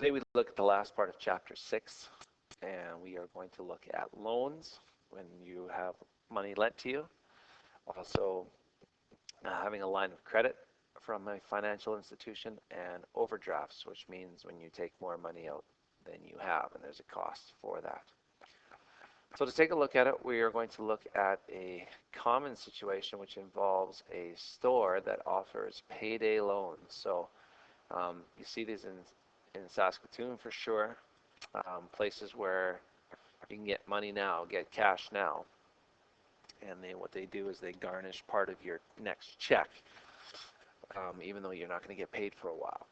Today we look at the last part of chapter 6, and we are going to look at loans when you have money lent to you. Also, having a line of credit from a financial institution, and overdrafts, which means when you take more money out than you have, and there's a cost for that. So to take a look at it, we are going to look at a common situation which involves a store that offers payday loans. So you see these in Saskatoon for sure, places where you can get money now, get cash now. And what they do is they garnish part of your next check, even though you're not going to get paid for a while.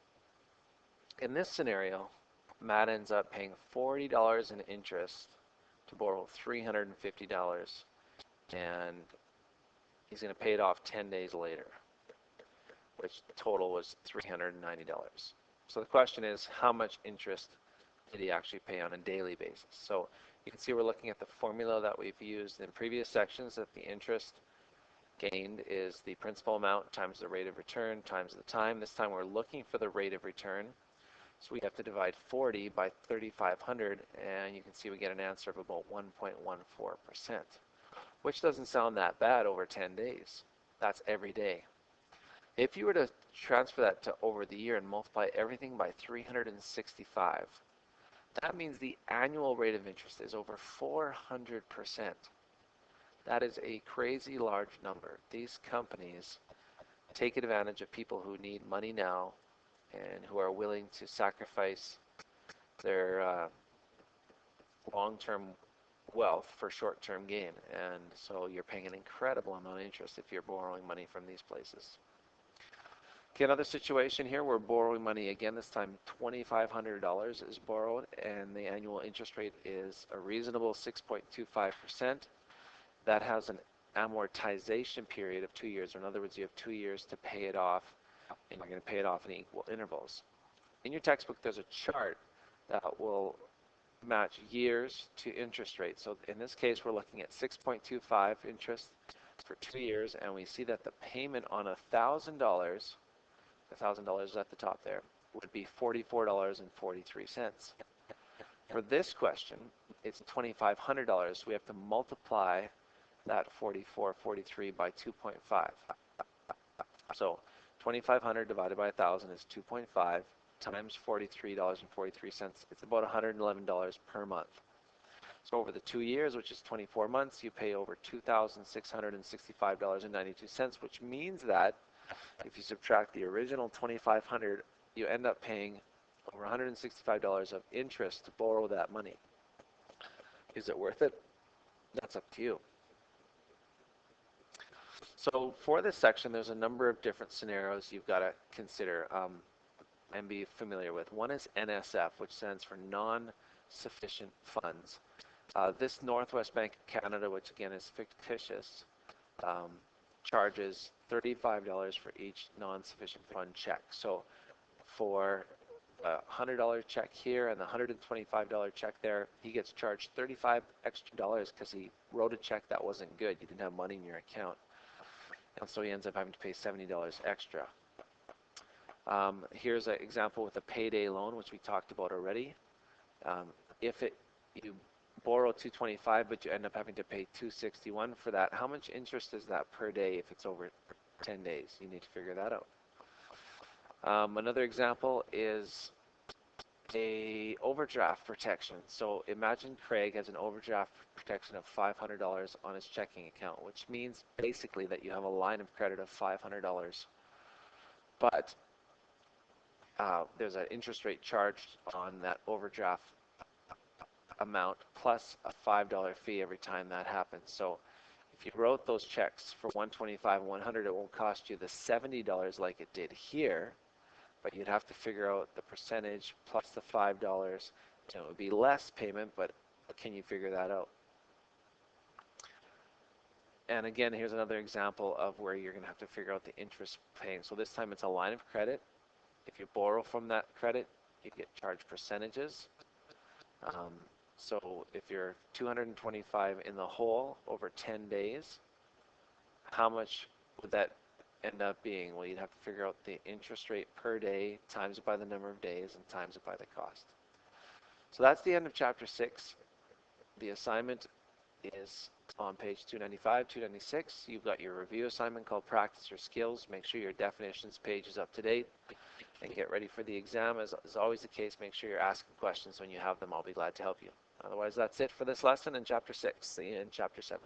In this scenario, Matt ends up paying $40 in interest to borrow $350, and he's going to pay it off 10 days later, which the total was $390. So the question is, how much interest did he actually pay on a daily basis? So you can see we're looking at the formula that we've used in previous sections, that the interest gained is the principal amount times the rate of return times the time. This time we're looking for the rate of return. So we have to divide 40 by 3,500, and you can see we get an answer of about 1.14%, which doesn't sound that bad over 10 days. That's every day. If you were to transfer that to over the year and multiply everything by 365, that means the annual rate of interest is over 400%. That is a crazy large number. These companies take advantage of people who need money now and who are willing to sacrifice their long-term wealth for short-term gain. And so you're paying an incredible amount of interest if you're borrowing money from these places. Okay, another situation here, we're borrowing money again. This time $2,500 is borrowed, and the annual interest rate is a reasonable 6.25%. That has an amortization period of 2 years, or in other words, you have 2 years to pay it off, and you're going to pay it off in equal intervals. In your textbook, there's a chart that will match years to interest rates. So in this case, we're looking at 6.25 interest for 2 years, and we see that the payment on $1,000, $1,000 at the top there, would be $44.43. For this question, it's $2,500. So we have to multiply that 44.43 by 2.5. So 2,500 divided by 1,000 is 2.5 times $43.43. It's about $111 per month. So over the 2 years, which is 24 months, you pay over $2,665.92, which means that if you subtract the original 2,500, you end up paying over $165 of interest to borrow that money. Is it worth it? That's up to you. So for this section, there's a number of different scenarios you've got to consider and be familiar with. One is NSF, which stands for non-sufficient funds. This Northwest Bank of Canada, which again is fictitious, charges $35 for each non-sufficient fund check. So for a $100 check here and the $125 check there, he gets charged $35 extra because he wrote a check that wasn't good. You didn't have money in your account. And so he ends up having to pay $70 extra. Here's an example with a payday loan, which we talked about already. If you borrow $225, but you end up having to pay $261 for that, how much interest is that per day if it's over 10 days? You need to figure that out. Another example is a overdraft protection. So imagine Craig has an overdraft protection of $500 on his checking account, which means basically that you have a line of credit of $500. But there's an interest rate charged on that overdraft amount plus a $5 fee every time that happens. So if you wrote those checks for $125 and $100, it won't cost you the $70 like it did here, but you'd have to figure out the percentage plus the $5. It would be less payment, but can you figure that out? And again, here's another example of where you're going to have to figure out the interest paying. So this time it's a line of credit. If you borrow from that credit, you get charged percentages. So if you're 225 in the hole over 10 days, how much would that end up being? Well, you'd have to figure out the interest rate per day, times it by the number of days, and times it by the cost. So that's the end of chapter 6. The assignment is on page 295, 296. You've got your review assignment called Practice Your Skills. Make sure your definitions page is up to date and get ready for the exam. As is always the case, make sure you're asking questions when you have them. I'll be glad to help you. Otherwise, that's it for this lesson in chapter 6. See you in chapter 7.